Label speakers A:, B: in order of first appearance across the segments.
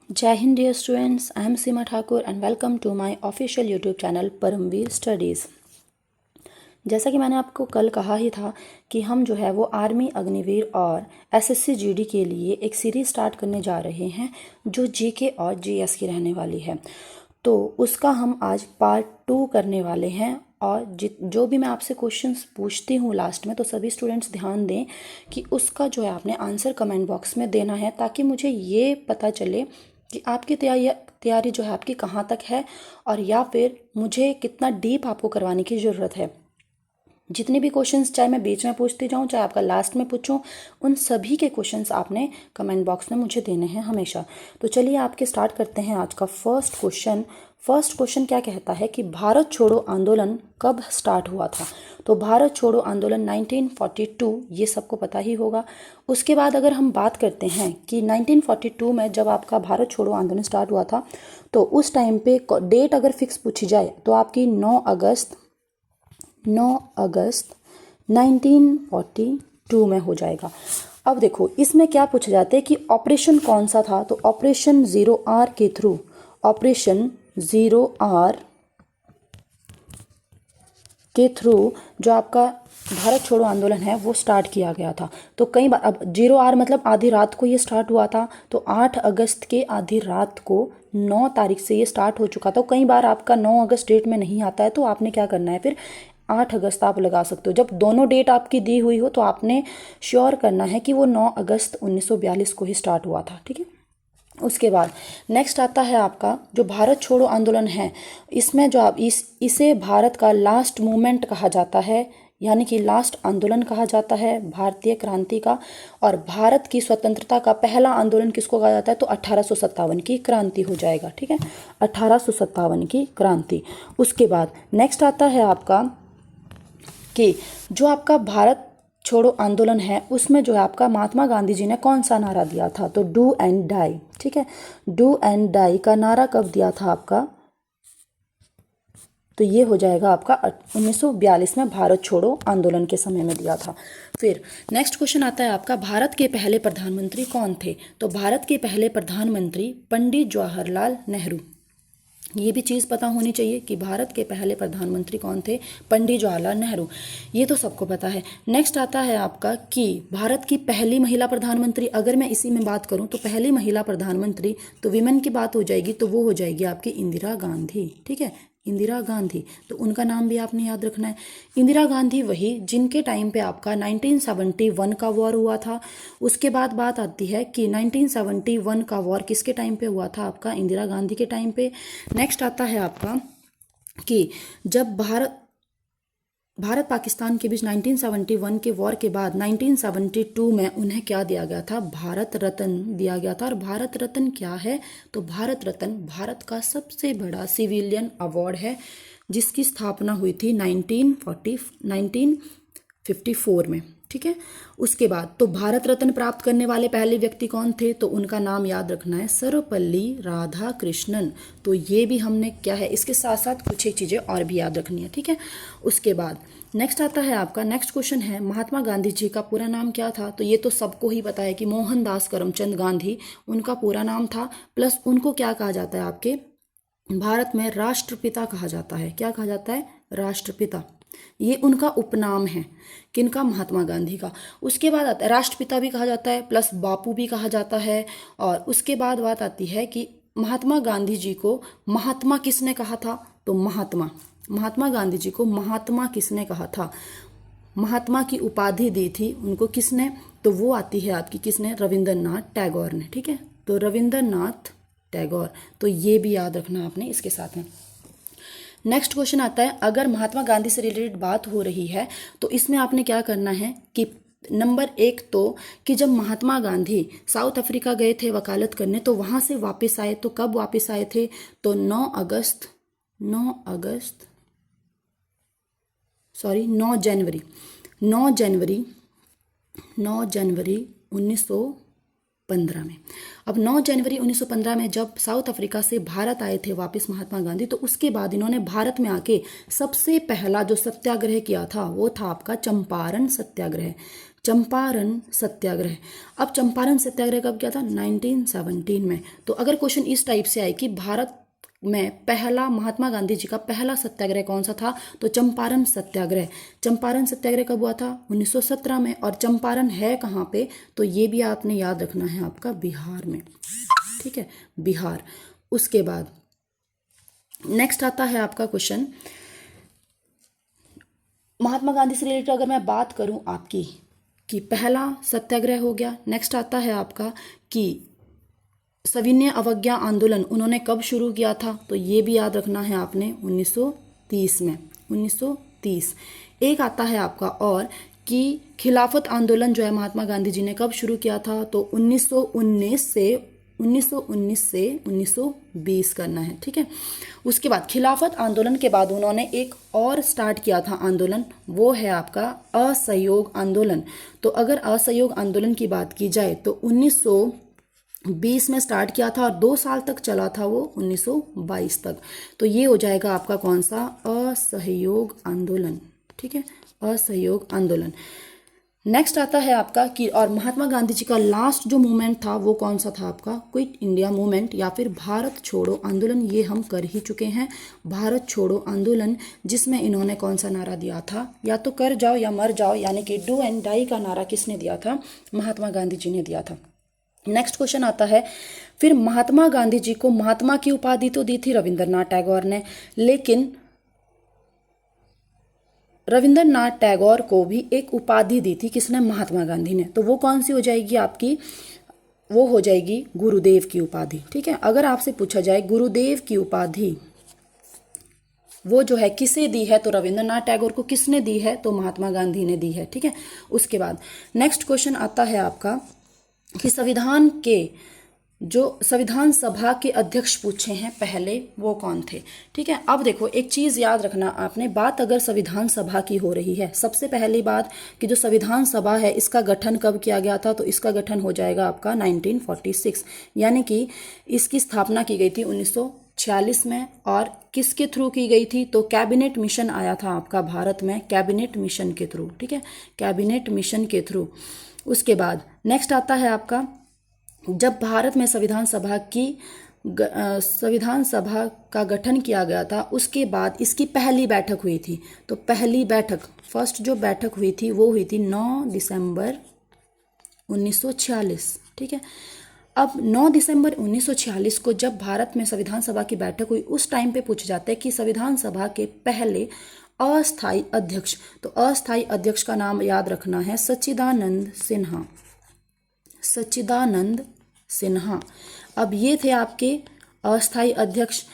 A: जय Hind dear students, I am Seema Thakur and welcome to my official YouTube channel Paramveer studies. जैसा कि मैंने आपको कल कहा ही था कि हम जो है वो आर्मी, अग्निवीर और एसएससी जीडी के लिए एक सीरीज़ स्टार्ट करने जा रहे हैं जो जीके और जीएस की रहने वाली है। तो उसका हम आज पार्ट 2 करने वाले हैं। और जो भी मैं आपसे क्वेश्चंस पूछती हूँ लास्ट में, तो सभी स्टूडेंट्स ध्यान दें कि उसका जो है आपने आंसर कमेंट बॉक्स में देना है, ताकि मुझे ये पता चले कि आपकी तैयारी जो है आपकी कहाँ तक है, और या फिर मुझे कितना डीप आपको करवाने की ज़रूरत है। जितने भी क्वेश्चंस चाहे मैं बीच में पूछती जाऊँ, चाहे आपका लास्ट में पूछूं, उन सभी के क्वेश्चंस आपने कमेंट बॉक्स में मुझे देने हैं हमेशा। तो चलिए आपके स्टार्ट करते हैं आज का फर्स्ट क्वेश्चन। फर्स्ट क्वेश्चन क्या कहता है कि भारत छोड़ो आंदोलन कब स्टार्ट हुआ था। तो भारत छोड़ो आंदोलन 1942, ये सबको पता ही होगा। उसके बाद अगर हम बात करते हैं कि 1942 में जब आपका भारत छोड़ो आंदोलन स्टार्ट हुआ था, तो उस टाइम पे डेट अगर फिक्स पूछी जाए तो आपकी 9 अगस्त 1942 में हो जाएगा। अब देखो इसमें क्या पूछा जाता है कि ऑपरेशन कौन सा था। तो ऑपरेशन 0R के थ्रू, ऑपरेशन 0R के थ्रू जो आपका भारत छोड़ो आंदोलन है वो स्टार्ट किया गया था। तो कई बार, अब 0R मतलब आधी रात को ये स्टार्ट हुआ था, तो 8 अगस्त के आधी रात को 9 तारीख से ये स्टार्ट हो चुका था। कई बार आपका 9 अगस्त डेट में नहीं आता है, तो आपने क्या करना है, फिर 8 अगस्त आप लगा सकते हो। जब दोनों डेट आपकी दी हुई हो तो आपने श्योर करना है कि वो 9 अगस्त 1942 को ही स्टार्ट हुआ था। ठीक है। उसके बाद नेक्स्ट आता है आपका जो भारत छोड़ो आंदोलन है, इसमें जो आप इसे भारत का लास्ट मूवमेंट कहा जाता है, यानी कि लास्ट आंदोलन कहा जाता है भारतीय क्रांति का। और भारत की स्वतंत्रता का पहला आंदोलन किसको कहा जाता है, तो 1857 की क्रांति हो जाएगा। ठीक है, 1857 की क्रांति। उसके बाद नेक्स्ट आता है आपका कि जो आपका भारत छोड़ो आंदोलन है उसमें जो है आपका महात्मा गांधी जी ने कौन सा नारा दिया था। तो डू एंड डाई। ठीक है, डू एंड डाई का नारा कब दिया था आपका, तो ये हो जाएगा आपका 1942 में भारत छोड़ो आंदोलन के समय में दिया था। फिर नेक्स्ट क्वेश्चन आता है आपका, भारत के पहले प्रधानमंत्री कौन थे। तो भारत के पहले प्रधानमंत्री पंडित जवाहरलाल नेहरू। ये भी चीज़ पता होनी चाहिए कि भारत के पहले प्रधानमंत्री कौन थे, पंडित जवाहरलाल नेहरू। ये तो सबको पता है। नेक्स्ट आता है आपका कि भारत की पहली महिला प्रधानमंत्री, अगर मैं इसी में बात करूं तो पहली महिला प्रधानमंत्री, तो विमेन की बात हो जाएगी, तो वो हो जाएगी आपकी इंदिरा गांधी। ठीक है, इंदिरा गांधी। तो उनका नाम भी आपने याद रखना है। इंदिरा गांधी वही जिनके टाइम पे आपका 1971 का वॉर हुआ था। उसके बाद बात आती है कि 1971 का वॉर किसके टाइम पे हुआ था, आपका इंदिरा गांधी के टाइम पे। नेक्स्ट आता है आपका कि जब भारत पाकिस्तान के बीच 1971 के वॉर के बाद 1972 में उन्हें क्या दिया गया था, भारत रत्न दिया गया था। और भारत रत्न क्या है, तो भारत रत्न भारत का सबसे बड़ा सिविलियन अवार्ड है, जिसकी स्थापना हुई थी 1954 में। ठीक है। उसके बाद तो भारत रत्न प्राप्त करने वाले पहले व्यक्ति कौन थे, तो उनका नाम याद रखना है, सर्वपल्ली राधाकृष्णन। तो ये भी हमने क्या है, इसके साथ साथ कुछ एक चीज़ें और भी याद रखनी है। ठीक है। उसके बाद नेक्स्ट आता है आपका, नेक्स्ट क्वेश्चन है, महात्मा गांधी जी का पूरा नाम क्या था। तो ये तो सबको ही पता है कि मोहनदास करमचंद गांधी उनका पूरा नाम था। प्लस उनको क्या कहा जाता है, आपके भारत में राष्ट्रपिता कहा जाता है। क्या कहा जाता है, राष्ट्रपिता। ये उनका उपनाम है, किनका, महात्मा गांधी का। उसके बाद आता है राष्ट्रपिता भी कहा जाता है, प्लस बापू भी कहा जाता है। और उसके बाद बात आती है कि महात्मा गांधी जी को महात्मा किसने कहा था। तो महात्मा गांधी जी को महात्मा किसने कहा था, महात्मा की उपाधि दी थी उनको किसने, तो वो आती है आपकी किसने, रविंद्रनाथ टैगोर ने। ठीक है, तो रविंद्रनाथ टैगोर। तो ये भी याद रखना आपने इसके साथ में। नेक्स्ट क्वेश्चन आता है, अगर महात्मा गांधी से रिलेटेड बात हो रही है तो इसमें आपने क्या करना है कि नंबर 1 तो कि जब महात्मा गांधी साउथ अफ्रीका गए थे वकालत करने, तो वहां से वापस आए, तो कब वापस आए थे, तो 9 जनवरी 19 1915 में। अब 9 जनवरी 1915 में जब साउथ अफ्रीका से भारत आए थे वापस महात्मा गांधी, तो उसके बाद इन्होंने भारत में आके सबसे पहला जो सत्याग्रह किया था वो था आपका चंपारण सत्याग्रह। चंपारण सत्याग्रह। अब चंपारण सत्याग्रह कब किया था? 1917 में। तो अगर क्वेश्चन इस टाइप से आए कि भारत में पहला महात्मा गांधी जी का पहला सत्याग्रह कौन सा था, तो चंपारण सत्याग्रह। चंपारण सत्याग्रह कब हुआ था? 1917 में। और चंपारण है कहाँ पे? तो ये भी आपने याद रखना है, आपका बिहार में, ठीक है, बिहार। उसके बाद नेक्स्ट आता है आपका क्वेश्चन, महात्मा गांधी से रिलेटेड अगर मैं बात करूं आपकी कि पहला सत्याग्रह हो गया। नेक्स्ट आता है आपका कि सविनय अवज्ञा आंदोलन उन्होंने कब शुरू किया था, तो ये भी याद रखना है आपने, 1930 में, 1930। एक आता है आपका और कि खिलाफत आंदोलन जो है महात्मा गांधी जी ने कब शुरू किया था, तो 1919 से 1920 करना है, ठीक है। उसके बाद खिलाफत आंदोलन के बाद उन्होंने एक और स्टार्ट किया था आंदोलन, वो है आपका असहयोग आंदोलन। तो अगर असहयोग आंदोलन की बात की जाए तो 1920 में स्टार्ट किया था और 2 साल तक चला था वो, 1922 तक। तो ये हो जाएगा आपका कौन सा? असहयोग आंदोलन, ठीक है, असहयोग आंदोलन। नेक्स्ट आता है आपका कि और महात्मा गांधी जी का लास्ट जो मूवमेंट था वो कौन सा था आपका? क्विट इंडिया मूवमेंट या फिर भारत छोड़ो आंदोलन। ये हम कर ही चुके हैं, भारत छोड़ो आंदोलन, जिसमें इन्होंने कौन सा नारा दिया था? या तो कर जाओ या मर जाओ, यानी कि डू एंड डाई का नारा किसने दिया था? महात्मा गांधी जी ने दिया था। नेक्स्ट क्वेश्चन आता है, फिर महात्मा गांधी जी को महात्मा की उपाधि तो दी थी रविंद्रनाथ टैगोर ने, लेकिन रविंद्रनाथ टैगोर को भी एक उपाधि दी थी, किसने? महात्मा गांधी ने। तो वो कौन सी हो जाएगी आपकी? वो हो जाएगी गुरुदेव की उपाधि, ठीक है। अगर आपसे पूछा जाए गुरुदेव की उपाधि वो जो है किसे दी है, तो रविंद्रनाथ टैगोर को किसने दी है? तो महात्मा गांधी ने दी है, ठीक है। उसके बाद नेक्स्ट क्वेश्चन आता है आपका कि संविधान के जो संविधान सभा के अध्यक्ष पूछे हैं पहले, वो कौन थे, ठीक है। अब देखो एक चीज याद रखना आपने, बात अगर संविधान सभा की हो रही है, सबसे पहली बात कि जो संविधान सभा है इसका गठन कब किया गया था, तो इसका गठन हो जाएगा आपका 1946, यानी कि इसकी स्थापना की गई थी 1946 में। और किसके थ्रू की गई थी? तो कैबिनेट मिशन आया था आपका भारत में, कैबिनेट मिशन के थ्रू, ठीक है, कैबिनेट मिशन के थ्रू। उसके बाद नेक्स्ट आता है आपका, जब भारत में संविधान सभा का गठन किया गया था, उसके बाद इसकी पहली बैठक हुई थी। तो पहली बैठक, फर्स्ट जो बैठक हुई थी वो हुई थी 9 दिसंबर 1946, ठीक है। अब 9 दिसंबर 1946 को जब भारत में संविधान सभा की बैठक हुई, उस टाइम पे पूछा जाता है कि संविधान सभा के पहले अस्थायी अध्यक्ष, तो अस्थायी अध्यक्ष का नाम याद रखना है सच्चिदानंद सिन्हा, सच्चिदानंद सिन्हा। अब ये थे आपके अस्थायी अध्यक्ष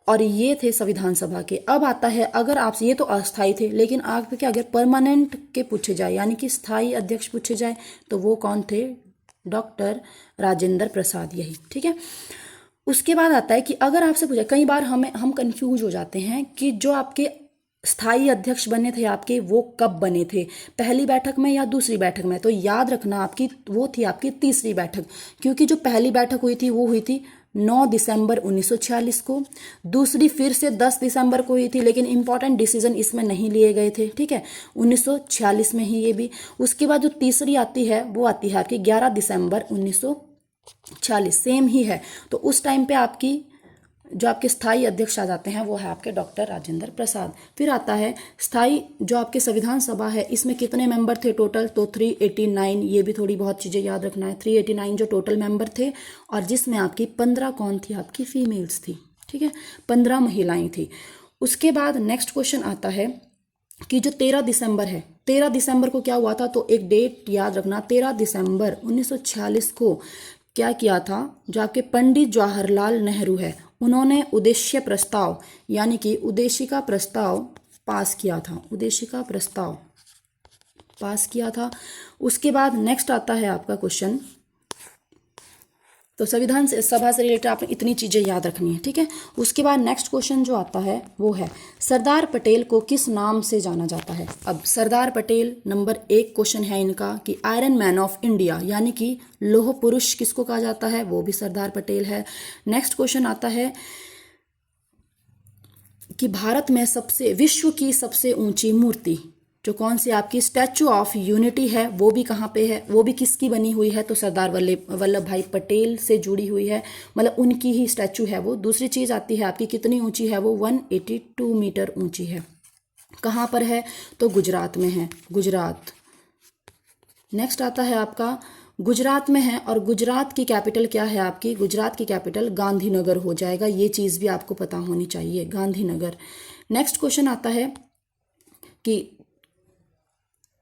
A: और ये थे संविधान सभा के। अब आता है, अगर आप, ये तो अस्थायी थे, लेकिन आपके अगर परमानेंट के पूछे जाए यानी कि स्थायी अध्यक्ष पूछे जाए तो वो कौन थे? डॉक्टर राजेंद्र प्रसाद, यही, ठीक है। उसके बाद आता है कि अगर आपसे पूछा, कई बार हम कंफ्यूज हो जाते हैं कि जो आपके स्थायी अध्यक्ष बने थे आपके, वो कब बने थे, पहली बैठक में या दूसरी बैठक में? तो याद रखना आपकी वो थी आपकी तीसरी बैठक, क्योंकि जो पहली बैठक हुई थी वो हुई थी 9 दिसंबर 1946 को, दूसरी फिर से 10 दिसंबर को हुई थी, लेकिन इंपॉर्टेंट डिसीजन इसमें नहीं लिए गए थे, ठीक है, 1946 में ही ये भी। उसके बाद जो तीसरी आती है वो आती है आपकी 11 दिसंबर 1946, सेम ही है। तो उस टाइम पे आपकी जो आपके स्थायी अध्यक्ष आ जाते हैं वो है आपके डॉक्टर राजेंद्र प्रसाद। फिर आता है स्थायी जो आपके संविधान सभा है, इसमें कितने मेंबर थे टोटल? तो 389, ये भी थोड़ी बहुत चीज़ें याद रखना है, 389 जो टोटल मेंबर थे, और जिसमें आपकी 15 कौन थी? आपकी फीमेल्स थी, ठीक है, 15 महिलाएं थी। उसके बाद नेक्स्ट क्वेश्चन आता है कि जो 13 दिसंबर है, 13 दिसंबर को क्या हुआ था? तो एक डेट याद रखना, 13 दिसंबर 1946 को क्या किया था? जो आपके पंडित जवाहरलाल नेहरू है, उन्होंने उद्देश्य प्रस्ताव यानी कि उद्देशिका प्रस्ताव पास किया था, उद्देशिका प्रस्ताव पास किया था। उसके बाद नेक्स्ट आता है आपका क्वेश्चन तो संविधान से सभा से रिलेटेड आपने इतनी चीज़ें याद रखनी है, ठीक है। उसके बाद नेक्स्ट क्वेश्चन जो आता है वो है सरदार पटेल को किस नाम से जाना जाता है। अब सरदार पटेल नंबर 1 क्वेश्चन है इनका कि आयरन मैन ऑफ इंडिया, यानी कि लौह पुरुष किसको कहा जाता है, वो भी सरदार पटेल है। नेक्स्ट क्वेश्चन आता है कि भारत में विश्व की सबसे ऊंची मूर्ति जो कौन सी आपकी स्टैचू ऑफ यूनिटी है, वो भी कहाँ पे है, वो भी किसकी बनी हुई है, तो सरदार वल्लभ भाई पटेल से जुड़ी हुई है, मतलब उनकी ही स्टैचू है वो। दूसरी चीज़ आती है आपकी कितनी ऊंची है, वो 182 मीटर ऊंची है। कहाँ पर है, तो गुजरात में है, गुजरात। नेक्स्ट आता है आपका गुजरात में है, और गुजरात की कैपिटल क्या है आपकी, गुजरात की कैपिटल गांधीनगर हो जाएगा। ये चीज़ भी आपको पता होनी चाहिए, गांधीनगर। नेक्स्ट क्वेश्चन आता है कि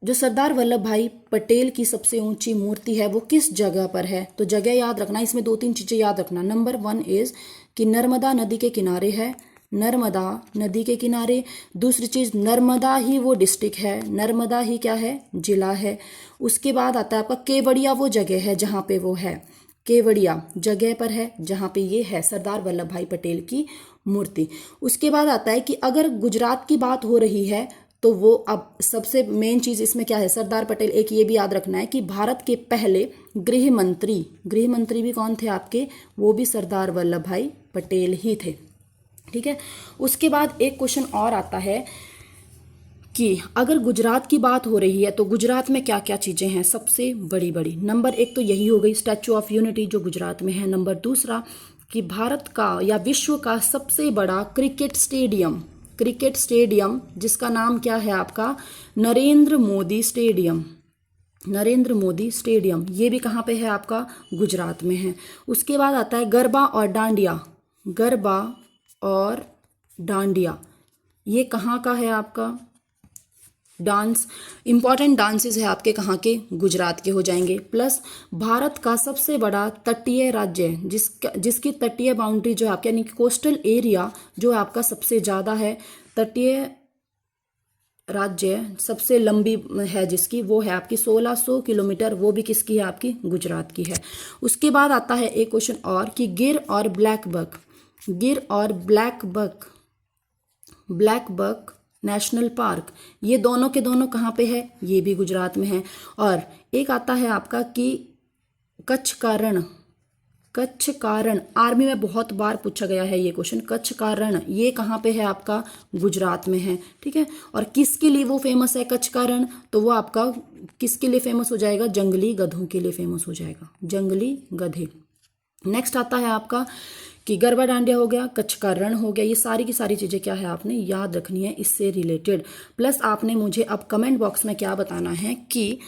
A: जो सरदार वल्लभ भाई पटेल की सबसे ऊंची मूर्ति है वो किस जगह पर है, तो जगह याद रखना, इसमें 2-3 चीज़ें याद रखना। नंबर 1 इज़ कि नर्मदा नदी के किनारे है, नर्मदा नदी के किनारे। दूसरी चीज़ नर्मदा ही वो डिस्ट्रिक्ट है, नर्मदा ही क्या है, जिला है। उसके बाद आता है आपका केवड़िया वो जगह है जहाँ पे वो है, केवड़िया जगह पर है जहाँ पे ये है सरदार वल्लभ भाई पटेल की मूर्ति। उसके बाद आता है कि अगर गुजरात की बात हो रही है तो वो अब सबसे मेन चीज़ इसमें क्या है, सरदार पटेल, एक ये भी याद रखना है कि भारत के पहले गृह मंत्री भी कौन थे आपके, वो भी सरदार वल्लभ भाई पटेल ही थे, ठीक है। उसके बाद एक क्वेश्चन और आता है कि अगर गुजरात की बात हो रही है तो गुजरात में क्या क्या चीज़ें हैं सबसे बड़ी बड़ी। नंबर 1 तो यही हो गई स्टैचू ऑफ यूनिटी जो गुजरात में है। नंबर 2 कि भारत का या विश्व का सबसे बड़ा क्रिकेट स्टेडियम जिसका नाम क्या है आपका, नरेंद्र मोदी स्टेडियम, ये भी कहाँ पे है आपका, गुजरात में है। उसके बाद आता है गरबा और डांडिया, ये कहाँ का है आपका, डांस, इंपॉर्टेंट डांसेस है आपके कहाँ के, गुजरात के हो जाएंगे। प्लस भारत का सबसे बड़ा तटीय राज्य जिसकी तटीय बाउंड्री जो है आपके, यानी कोस्टल एरिया जो आपका सबसे ज़्यादा है, तटीय राज्य सबसे लंबी है जिसकी, वो है आपकी 1600 किलोमीटर, वो भी किसकी है आपकी, गुजरात की है। उसके बाद आता है एक क्वेश्चन और कि गिर और ब्लैक बक नेशनल पार्क, ये दोनों के दोनों कहाँ पे है, ये भी गुजरात में है। और एक आता है आपका कि कच्छ का रण, आर्मी में बहुत बार पूछा गया है ये क्वेश्चन, कच्छ का रण ये कहाँ पे है आपका, गुजरात में है, ठीक है। और किसके लिए वो फेमस है कच्छ का रण, तो वो आपका किसके लिए फेमस हो जाएगा, जंगली गधों के लिए फेमस हो जाएगा, जंगली गधे। नेक्स्ट आता है आपका कि गरबा डांडिया हो गया, कच्छ का रण हो गया, ये सारी की सारी चीज़ें क्या है आपने याद रखनी है इससे रिलेटेड। प्लस आपने मुझे अब कमेंट बॉक्स में क्या बताना है कि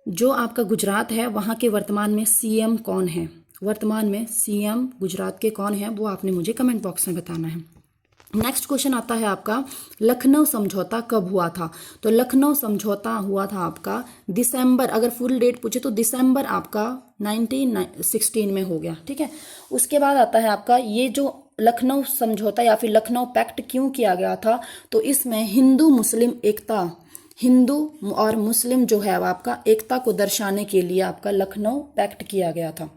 A: जो आपका गुजरात है वहाँ के वर्तमान में सीएम कौन है, वर्तमान में सीएम गुजरात के कौन है, वो आपने मुझे कमेंट बॉक्स में बताना है। नेक्स्ट क्वेश्चन आता है आपका लखनऊ समझौता कब हुआ था, तो लखनऊ समझौता हुआ था आपका दिसंबर, अगर फुल डेट पूछे तो दिसंबर आपका 1916 में हो गया, ठीक है। उसके बाद आता है आपका ये जो लखनऊ समझौता या फिर लखनऊ पैक्ट क्यों किया गया था, तो इसमें हिंदू और मुस्लिम जो है आपका एकता को दर्शाने के लिए आपका लखनऊ पैक्ट किया गया था।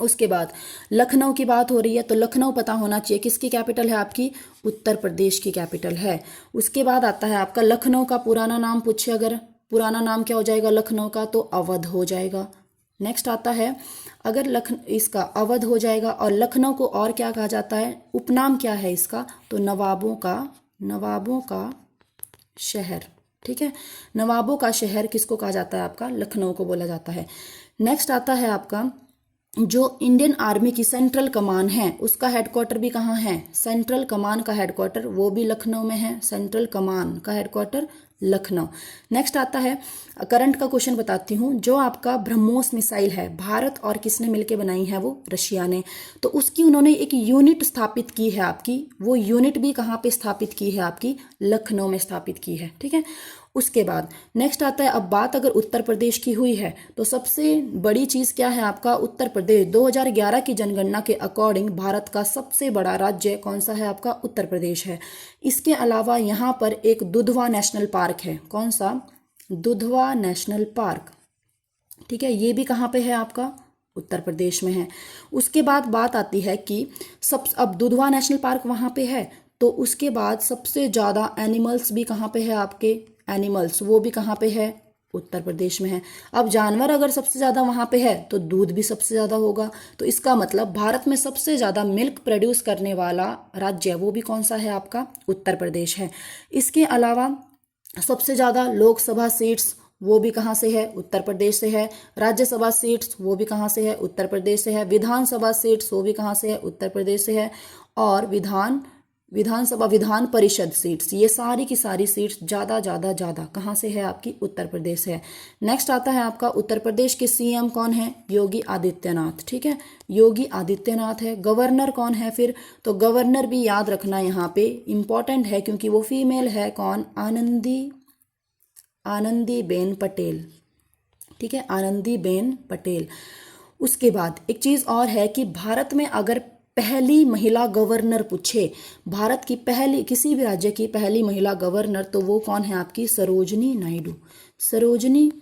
A: उसके बाद लखनऊ की बात हो रही है तो लखनऊ पता होना चाहिए किसकी कैपिटल है आपकी, उत्तर प्रदेश की कैपिटल है। उसके बाद आता है आपका लखनऊ का पुराना नाम पूछे, अगर पुराना नाम क्या हो जाएगा लखनऊ का, तो अवध हो जाएगा। नेक्स्ट आता है अगर इसका अवध हो जाएगा, और लखनऊ को और क्या कहा जाता है, उपनाम क्या है इसका, तो नवाबों का शहर, ठीक है। नवाबों का शहर किसको कहा जाता है आपका, लखनऊ को बोला जाता है। नेक्स्ट आता है आपका जो इंडियन आर्मी की सेंट्रल कमान है उसका हेडक्वार्टर भी कहाँ है, सेंट्रल कमान का हेडक्वार्टर वो भी लखनऊ में है, सेंट्रल कमान का हेडक्वार्टर लखनऊ। नेक्स्ट आता है करंट का क्वेश्चन बताती हूँ, जो आपका ब्रह्मोस मिसाइल है भारत और किसने मिलकर बनाई है, वो रशिया ने, तो उसकी उन्होंने एक यूनिट स्थापित की है आपकी, वो यूनिट भी कहाँ पे स्थापित की है आपकी, लखनऊ में स्थापित की है, ठीक है। उसके बाद नेक्स्ट आता है, अब बात अगर उत्तर प्रदेश की हुई है तो सबसे बड़ी चीज़ क्या है आपका, उत्तर प्रदेश 2011 की जनगणना के अकॉर्डिंग भारत का सबसे बड़ा राज्य कौन सा है आपका, उत्तर प्रदेश है। इसके अलावा यहाँ पर एक दुधवा नेशनल पार्क है, कौन सा, दुधवा नेशनल पार्क, ठीक है, ये भी कहाँ पे है आपका, उत्तर प्रदेश में है। उसके बाद बात आती है कि अब दुधवा नेशनल पार्क वहाँ पे है, तो उसके बाद सबसे ज़्यादा एनिमल्स भी कहाँ पे है आपके, एनिमल्स वो भी कहाँ पे है, उत्तर प्रदेश में है। अब जानवर अगर सबसे ज़्यादा वहाँ पे है तो दूध भी सबसे ज़्यादा होगा, तो इसका मतलब भारत में सबसे ज़्यादा मिल्क प्रोड्यूस करने वाला राज्य वो भी कौन सा है आपका, उत्तर प्रदेश है। इसके अलावा सबसे ज़्यादा लोकसभा सीट्स वो भी कहाँ से है, उत्तर प्रदेश से है। राज्यसभा सीट्स वो भी कहाँ से है, उत्तर प्रदेश से है। विधानसभा सीट्स वो भी कहाँ से है, उत्तर प्रदेश से है। और विधान परिषद सीट्स, ये सारी की सारी सीट्स ज़्यादा कहाँ से है आपकी, उत्तर प्रदेश से है। नेक्स्ट आता है आपका उत्तर प्रदेश के सीएम कौन है, योगी आदित्यनाथ, ठीक है, योगी आदित्यनाथ है। गवर्नर कौन है फिर, तो गवर्नर भी याद रखना यहाँ पे इम्पॉर्टेंट है क्योंकि वो फीमेल है, कौन, आनंदीबेन पटेल, ठीक है, आनंदीबेन पटेल। उसके बाद एक चीज़ और है कि भारत में अगर पहली महिला गवर्नर पूछे, भारत की पहली, किसी भी राज्य की पहली महिला गवर्नर, तो वो कौन है आपकी, सरोजनी नायडू, सरोजनी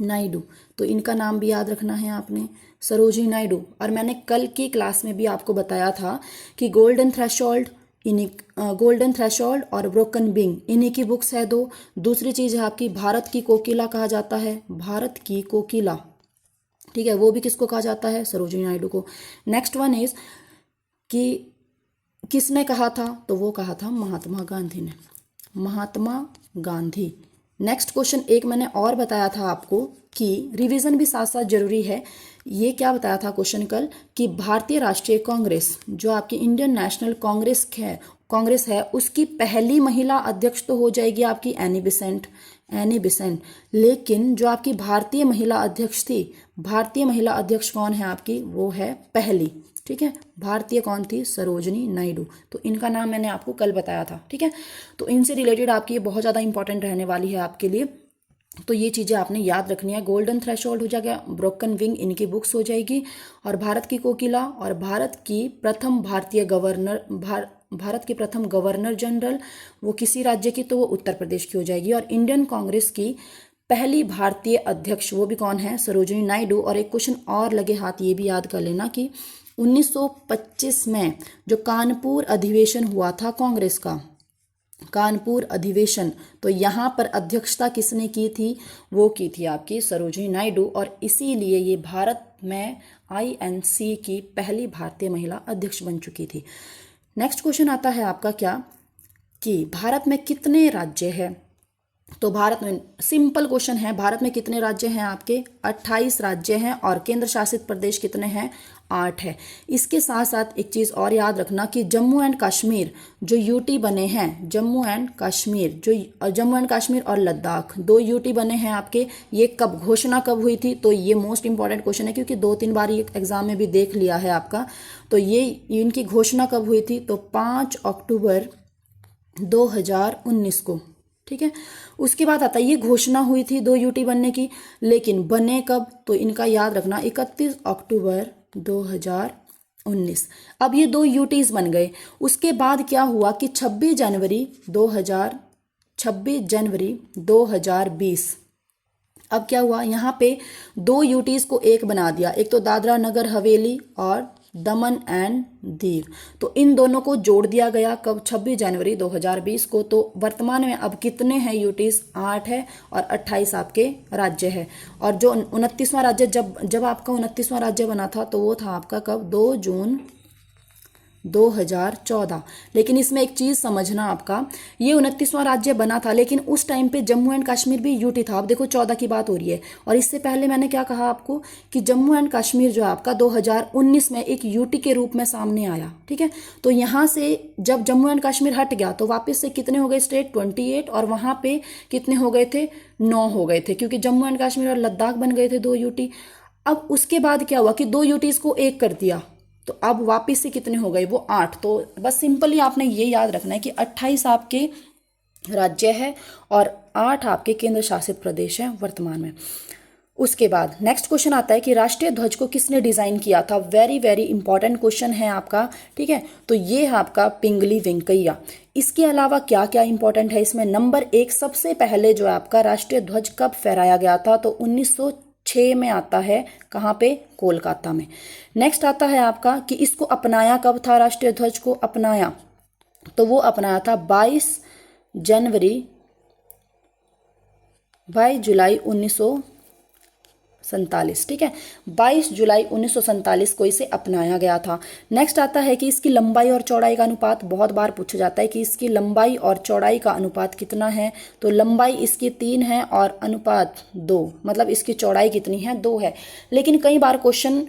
A: नायडू। तो इनका नाम भी याद रखना है आपने, सरोजनी नायडू। और मैंने कल की क्लास में भी आपको बताया था कि गोल्डन थ्रेशोल्ड और ब्रोकन विंग इन्हीं की बुक्स है दो। दूसरी चीज़ है आपकी भारत की कोकिला कहा जाता है, भारत की कोकिला, ठीक है, वो भी किसको कहा जाता है, सरोजिनी नायडू को। नेक्स्ट वन इज कि किसने कहा था, तो वो कहा था महात्मा गांधी ने, महात्मा गांधी। नेक्स्ट क्वेश्चन एक मैंने और बताया था आपको कि रिवीजन भी साथ साथ जरूरी है। ये क्या बताया था क्वेश्चन कल कि भारतीय राष्ट्रीय कांग्रेस जो आपकी इंडियन नेशनल कांग्रेस है उसकी पहली महिला अध्यक्ष तो हो जाएगी आपकी एनी बेसेंट, लेकिन जो आपकी भारतीय महिला अध्यक्ष थी, भारतीय महिला अध्यक्ष कौन है आपकी, वो है पहली, ठीक है, भारतीय कौन थी, सरोजनी नायडू। तो इनका नाम मैंने आपको कल बताया था, ठीक है। तो इनसे रिलेटेड आपकी ये बहुत ज़्यादा इंपॉर्टेंट रहने वाली है आपके लिए, तो ये चीज़ें आपने याद रखनी है। गोल्डन थ्रेशोल्ड हो जाएगा, ब्रोकन विंग इनकी बुक्स हो जाएगी, और भारत की कोकिला और भारत की प्रथम गवर्नर जनरल वो किसी राज्य की, तो वो उत्तर प्रदेश की हो जाएगी। और इंडियन कांग्रेस की पहली भारतीय अध्यक्ष वो भी कौन है, सरोजिनी नायडू। और एक क्वेश्चन और लगे हाथ, ये भी याद कर लेना कि 1925 में जो कानपुर अधिवेशन हुआ था कांग्रेस का, कानपुर अधिवेशन, तो यहाँ पर अध्यक्षता किसने की थी, वो की थी आपकी सरोजिनी नायडू, और इसीलिए ये भारत में INC की पहली भारतीय महिला अध्यक्ष बन चुकी थी। नेक्स्ट क्वेश्चन आता है आपका क्या कि भारत में कितने राज्य हैं, तो भारत में सिंपल क्वेश्चन है, भारत में कितने राज्य हैं आपके, 28 राज्य हैं, और केंद्र शासित प्रदेश कितने हैं, 8 है। इसके साथ साथ एक चीज़ और याद रखना कि जम्मू एंड कश्मीर जो यूटी बने हैं, जम्मू एंड कश्मीर और लद्दाख 2 यूटी बने हैं आपके, ये कब घोषणा कब हुई थी, तो ये मोस्ट इंपॉर्टेंट क्वेश्चन है क्योंकि 2-3 बार ये एग्जाम में भी देख लिया है आपका। तो ये इनकी घोषणा कब हुई थी, तो 5 अक्टूबर 2019 को, ठीक है। उसके बाद आता है ये घोषणा हुई थी 2 यूटी बनने की, लेकिन बने कब, तो इनका याद रखना 31 अक्टूबर 2019। अब ये 2 यूटीज बन गए। उसके बाद क्या हुआ कि 26 जनवरी 2020 अब क्या हुआ, यहाँ पे 2 यूटीज को एक बना दिया, एक तो दादरा नगर हवेली और दमन एंड दीव, तो इन दोनों को जोड़ दिया गया कब, 26 जनवरी 2020 को। तो वर्तमान में अब कितने हैं यूटीज, 8 है, और 28 आपके राज्य है। और जो 29वां राज्य, जब आपका 29वां राज्य बना था तो वो था आपका कब, 2 जून 2014। लेकिन इसमें एक चीज़ समझना आपका, ये 29वां राज्य बना था, लेकिन उस टाइम पे जम्मू एंड कश्मीर भी यूटी था। अब देखो 14 की बात हो रही है, और इससे पहले मैंने क्या कहा आपको कि जम्मू एंड कश्मीर जो आपका 2019 में एक यूटी के रूप में सामने आया, ठीक है। तो यहाँ से जब जम्मू एंड कश्मीर हट गया तो वापस से कितने हो गए स्टेट, 28, और वहाँ पे कितने हो गए थे, 9 हो गए थे, क्योंकि जम्मू एंड कश्मीर और लद्दाख बन गए थे 2 यूटी। अब उसके बाद क्या हुआ कि 2 यूटीज को एक कर दिया, तो अब वापिस से कितने हो गए, वो 8। तो बस सिंपली आपने ये याद रखना है कि 28 आपके राज्य है और 8 आपके केंद्र शासित प्रदेश हैं वर्तमान में। उसके बाद नेक्स्ट क्वेश्चन आता है कि राष्ट्रीय ध्वज को किसने डिजाइन किया था। वेरी वेरी इंपॉर्टेंट क्वेश्चन है आपका, ठीक है। तो ये है आपका पिंगली वेंकैया। इसके अलावा क्या क्या इंपॉर्टेंट है इसमें, नंबर 1 सबसे पहले जो आपका राष्ट्रीय ध्वज कब फहराया गया था, तो 6 में आता है, कहाँ पे, कोलकाता में। नेक्स्ट आता है आपका कि इसको अपनाया कब था, राष्ट्रीय ध्वज को अपनाया, तो वो अपनाया था 22 जुलाई 1947, ठीक है, 22 जुलाई 1947 को इसे अपनाया गया था। नेक्स्ट आता है कि इसकी लंबाई और चौड़ाई का अनुपात, बहुत बार पूछा जाता है कि इसकी लंबाई और चौड़ाई का अनुपात कितना है, तो लंबाई इसकी 3 है और अनुपात 2, मतलब इसकी चौड़ाई कितनी है, 2 है। लेकिन कई बार क्वेश्चन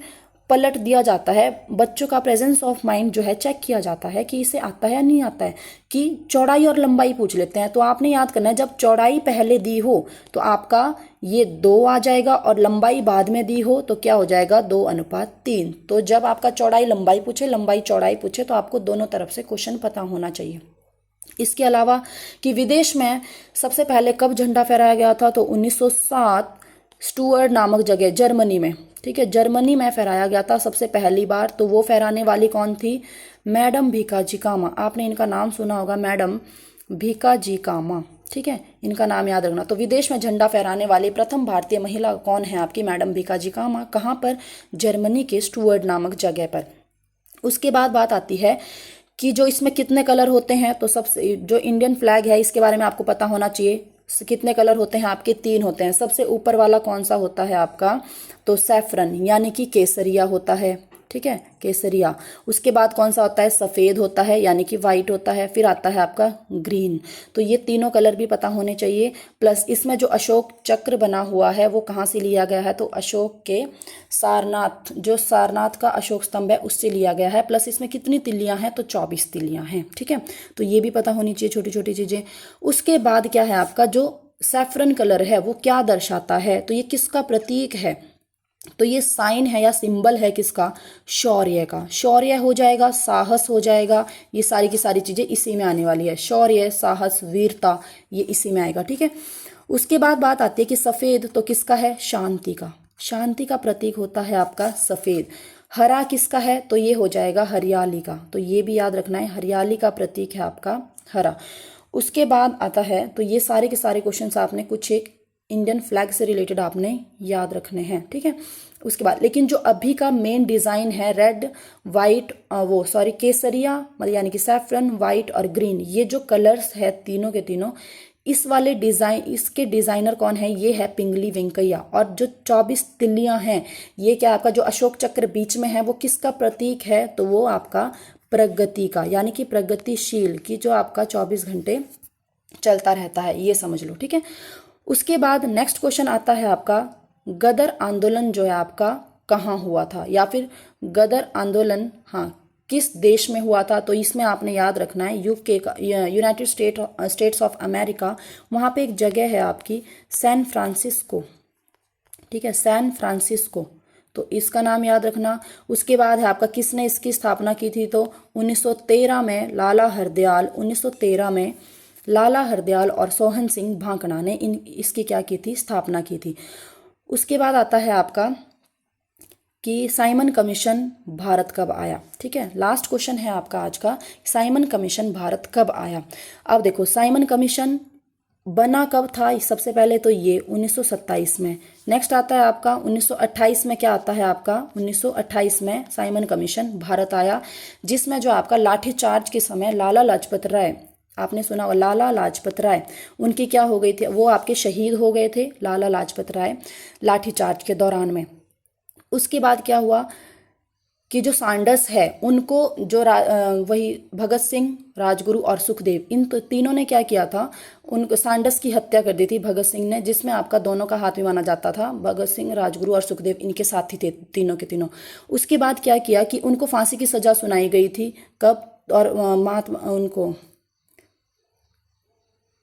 A: पलट दिया जाता है, बच्चों का प्रेजेंस ऑफ माइंड जो है चेक किया जाता है कि इसे आता है या नहीं आता है, कि चौड़ाई और लंबाई पूछ लेते हैं। तो आपने याद करना है, जब चौड़ाई पहले दी हो तो आपका ये 2 आ जाएगा, और लंबाई बाद में दी हो तो क्या हो जाएगा, 2:3। तो जब आपका चौड़ाई लंबाई पूछे, लंबाई चौड़ाई पूछे, तो आपको दोनों तरफ से क्वेश्चन पता होना चाहिए। इसके अलावा कि विदेश में सबसे पहले कब झंडा फहराया गया था, तो 1907 स्टुअर्ट नामक जगह, जर्मनी में, ठीक है, जर्मनी में फहराया गया था सबसे पहली बार। तो वो फहराने वाली कौन थी, मैडम भीकाजी कामा। आपने इनका नाम सुना होगा, मैडम भीकाजी कामा, ठीक है, इनका नाम याद रखना। तो विदेश में झंडा फहराने वाली प्रथम भारतीय महिला कौन है आपकी, मैडम भीकाजी कामा। कहाँ पर, जर्मनी के स्टुअर्ट नामक जगह पर। उसके बाद बात आती है कि जो इसमें कितने कलर होते हैं, तो सबसे जो इंडियन फ्लैग है इसके बारे में आपको पता होना चाहिए। कितने कलर होते हैं आपके, 3 होते हैं। सबसे ऊपर वाला कौन सा होता है आपका, तो सैफरन यानी कि केसरिया होता है, ठीक है, केसरिया। उसके बाद कौन सा होता है, सफ़ेद होता है यानी कि वाइट होता है। फिर आता है आपका ग्रीन। तो ये तीनों कलर भी पता होने चाहिए। प्लस इसमें जो अशोक चक्र बना हुआ है वो कहाँ से लिया गया है, तो अशोक के सारनाथ, जो सारनाथ का अशोक स्तंभ है उससे लिया गया है। प्लस इसमें कितनी तिल्लियाँ हैं, तो 24 तिल्लियाँ हैं, ठीक है। तो ये भी पता होनी चाहिए, छोटी छोटी चीज़ें। उसके बाद क्या है आपका, जो सैफरन कलर है वो क्या दर्शाता है, तो ये किसका प्रतीक है, तो ये साइन है या सिंबल है किसका, शौर्य का। शौर्य हो जाएगा, साहस हो जाएगा, ये सारी की सारी चीज़ें इसी में आने वाली है। शौर्य, साहस, वीरता, ये इसी में आएगा, ठीक है। उसके बाद बात आती है कि सफ़ेद तो किसका है, शांति का। शांति का प्रतीक होता है आपका सफ़ेद। हरा किसका है, तो ये हो जाएगा हरियाली का। तो ये भी याद रखना है, हरियाली का प्रतीक है आपका हरा। उसके बाद आता है, तो ये सारे के सारे क्वेश्चंस आपने कुछ एक इंडियन फ्लैग से रिलेटेड आपने याद रखने हैं, ठीक है। उसके बाद लेकिन जो अभी का मेन डिज़ाइन है, रेड, वाइट, केसरिया मतलब यानी कि सैफरन, वाइट और ग्रीन, ये जो कलर्स है तीनों के तीनों, इस वाले डिज़ाइन, इसके डिज़ाइनर कौन है, ये है पिंगली वेंकैया। और जो 24 तिल्लियाँ हैं, ये क्या आपका जो अशोक चक्र बीच में है वो किसका प्रतीक है, तो वो आपका प्रगति का, यानी कि प्रगतिशील की, जो आपका 24 घंटे चलता रहता है, ये समझ लो, ठीक है। उसके बाद नेक्स्ट क्वेश्चन आता है आपका, गदर आंदोलन जो है आपका कहाँ हुआ था, या फिर गदर आंदोलन, हाँ, किस देश में हुआ था, तो इसमें आपने याद रखना है यूके का, यूनाइटेड स्टेट्स ऑफ अमेरिका। वहाँ पे एक जगह है आपकी सैन फ्रांसिस्को, ठीक है, सैन फ्रांसिस्को, तो इसका नाम याद रखना। उसके बाद है आपका किसने इसकी स्थापना की थी, तो 1913 में लाला हरदयाल, 1913 में लाला हरदयाल और सोहन सिंह भांकड़ा ने इसकी क्या की थी, स्थापना की थी। उसके बाद आता है आपका कि साइमन कमीशन भारत कब आया, ठीक है। लास्ट क्वेश्चन है आपका आज का, साइमन कमीशन भारत कब आया। अब देखो साइमन कमीशन बना कब था, सबसे पहले तो ये 1927 में। नेक्स्ट आता है आपका 1928 में, क्या आता है आपका 1928 में साइमन कमीशन भारत आया, जिसमें जो आपका लाठीचार्ज के समय लाला लाजपत राय, आपने सुना होगा लाला लाजपत राय, उनकी क्या हो गई थी, वो आपके शहीद हो गए थे लाला लाजपत राय लाठीचार्ज के दौरान में। उसके बाद क्या हुआ कि जो सांडस है उनको जो वही भगत सिंह, राजगुरु और सुखदेव, इन तो तीनों ने क्या किया था, उनको सांडस की हत्या कर दी थी भगत सिंह ने, जिसमें आपका दोनों का हाथ भी माना जाता था। भगत सिंह, राजगुरु और सुखदेव इनके साथी थे तीनों के तीनों। उसके बाद क्या किया कि उनको फांसी की सजा सुनाई गई थी, कब, और महात्मा उनको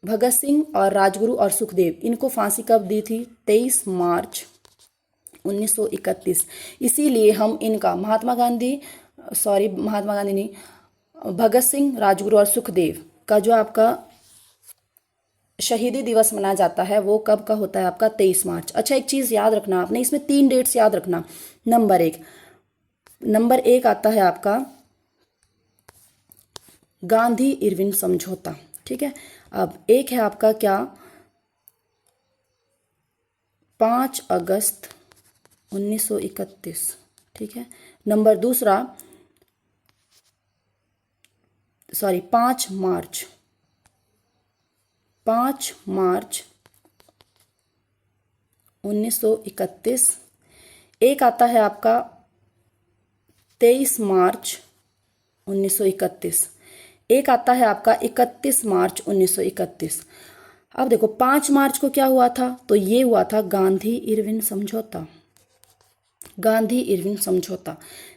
A: भगत सिंह और राजगुरु और सुखदेव इनको फांसी कब दी थी, 23 मार्च 1931। इसीलिए हम इनका महात्मा गांधी नहीं, भगत सिंह, राजगुरु और सुखदेव का जो आपका शहीदी दिवस मनाया जाता है वो कब का होता है आपका 23 मार्च। अच्छा, एक चीज़ याद रखना आपने, इसमें 3 डेट्स याद रखना। नंबर एक आता है आपका गांधी इरविन समझौता, ठीक है। अब एक है आपका क्या, 5 अगस्त 1931, ठीक है। नंबर दूसरा, 5 मार्च 1931। एक आता है आपका 23 मार्च 1931। एक आता है आपका 31 मार्च 1931। अब देखो 5 मार्च को क्या हुआ था, तो ये हुआ था गांधी इरविन समझौता, गांधी इरविन समझौता।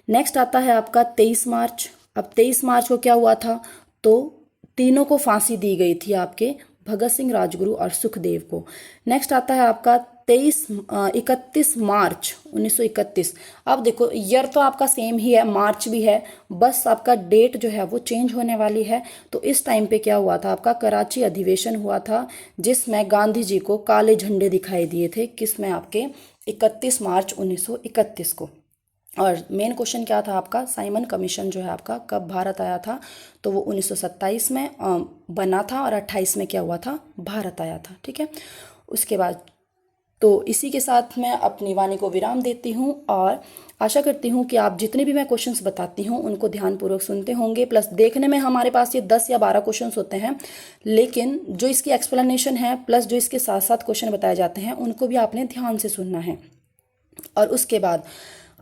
A: नेक्स्ट आता है आपका 23 मार्च। अब 23 मार्च को क्या हुआ था, तो तीनों को फांसी दी गई थी, आपके भगत सिंह, राजगुरु और सुखदेव को। नेक्स्ट आता है आपका 31 मार्च 1931। अब देखो ईयर तो आपका सेम ही है, मार्च भी है, बस आपका डेट जो है वो चेंज होने वाली है। तो इस टाइम पे क्या हुआ था, आपका कराची अधिवेशन हुआ था, जिसमें गांधी जी को काले झंडे दिखाई दिए थे, किसमें, आपके 31 मार्च 1931 को। और मेन क्वेश्चन क्या था आपका, साइमन कमीशन जो है आपका कब भारत आया था, तो वो 1927 में बना था और 28 में क्या हुआ था, भारत आया था, ठीक है। उसके बाद तो इसी के साथ मैं अपनी वाणी को विराम देती हूँ और आशा करती हूँ कि आप जितने भी मैं क्वेश्चंस बताती हूँ उनको ध्यानपूर्वक सुनते होंगे। प्लस देखने में हमारे पास ये 10 या 12 क्वेश्चंस होते हैं, लेकिन जो इसकी एक्सप्लेनेशन है प्लस जो इसके साथ साथ क्वेश्चन बताए जाते हैं उनको भी आपने ध्यान से सुनना है। और उसके बाद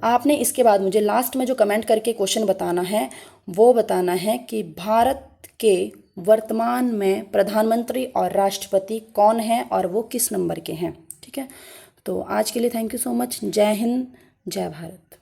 A: आपने इसके बाद मुझे लास्ट में जो कमेंट करके क्वेश्चन बताना है, वो बताना है कि भारत के वर्तमान में प्रधानमंत्री और राष्ट्रपति कौन है और वो किस नंबर के हैं, ठीक है। तो आज के लिए थैंक यू सो मच। जय हिंद, जय भारत।